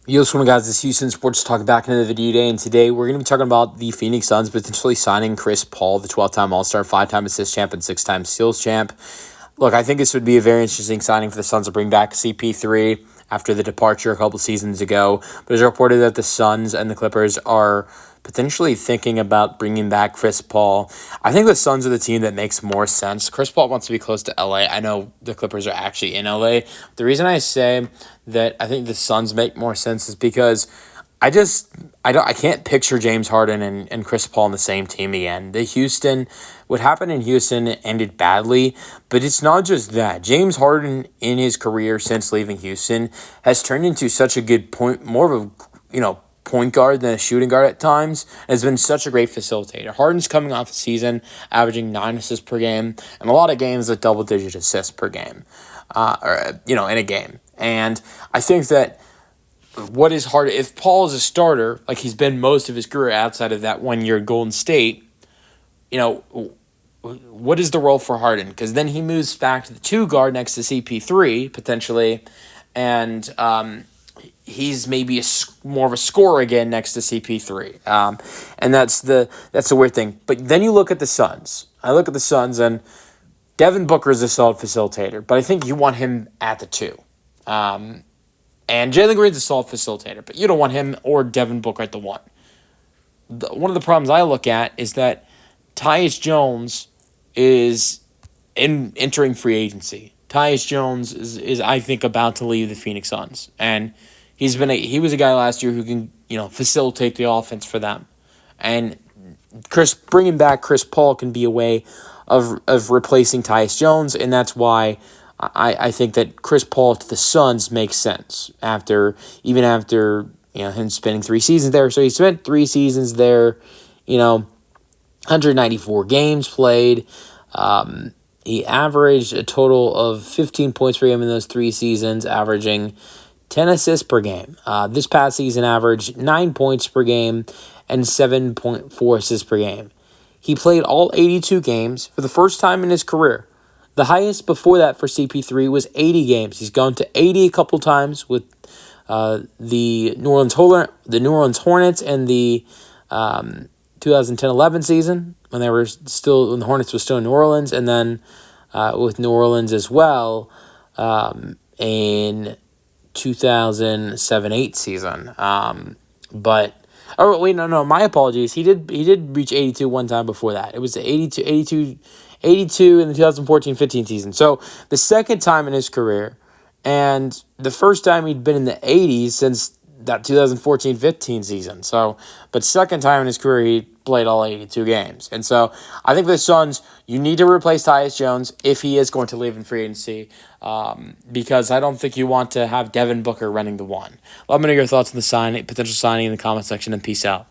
Yo, what's going on, guys? This is Houston Sports Talk back into the video today, and today we're going to be talking about the Phoenix Suns potentially signing Chris Paul, the 12-time All-Star, 5-time assist champ, and 6-time steals champ. Look, I think this would be a very interesting signing for the Suns to bring back CP3 after the departure a couple seasons ago, but it's reported that the Suns and the Clippers are potentially thinking about bringing back Chris Paul. I think the Suns are the team that makes more sense. Chris Paul wants to be close to LA. I know the Clippers are actually in LA. The reason I say that I think the Suns make more sense is because I can't picture James Harden and Chris Paul on the same team again. What happened in Houston ended badly, but it's not just that. James Harden in his career since leaving Houston has turned into such a good more of a point guard than a shooting guard at times, and has been such a great facilitator. Harden's coming off a season averaging 9 assists per game, and a lot of games with double-digit assists per game, in a game. And I think that what is hard, if Paul is a starter, like he's been most of his career outside of that 1 year at Golden State, what is the role for Harden? Because then he moves back to the 2 guard next to CP3, potentially, and he's maybe more of a scorer again next to CP3. And that's the weird thing. But then you look at the Suns. I look at the Suns, and Devin Booker is a solid facilitator, but I think you want him at the 2. And Jalen Green's a solid facilitator, but you don't want him or Devin Booker at the 1. One of the problems I look at is that Tyus Jones is entering free agency. Tyus Jones is I think about to leave the Phoenix Suns, and he was a guy last year who can facilitate the offense for them, and bringing back Chris Paul can be a way of replacing Tyus Jones, and that's why I think that Chris Paul to the Suns makes sense after him spending 3 seasons there. So he spent 3 seasons there, 194 games played. He averaged a total of 15 points per game in those 3 seasons, averaging 10 assists per game. This past season averaged 9 points per game and 7.4 assists per game. He played all 82 games for the first time in his career. The highest before that for CP3 was 80 games. He's gone to 80 a couple times with the New Orleans Hornets and the 2010-11 season when the Hornets were still in New Orleans, and then with New Orleans as well in 2007-8 season. My apologies. He did reach 82 one time before that. It was the 82 in the 2014-15 season. So the second time in his career, and the first time he'd been in the 80s since that 2014-15 season. But second time in his career, he played all 82 games. And so I think for the Suns, you need to replace Tyus Jones if he is going to leave in free agency, because I don't think you want to have Devin Booker running the 1. Let me know your thoughts on the potential signing in the comment section, and peace out.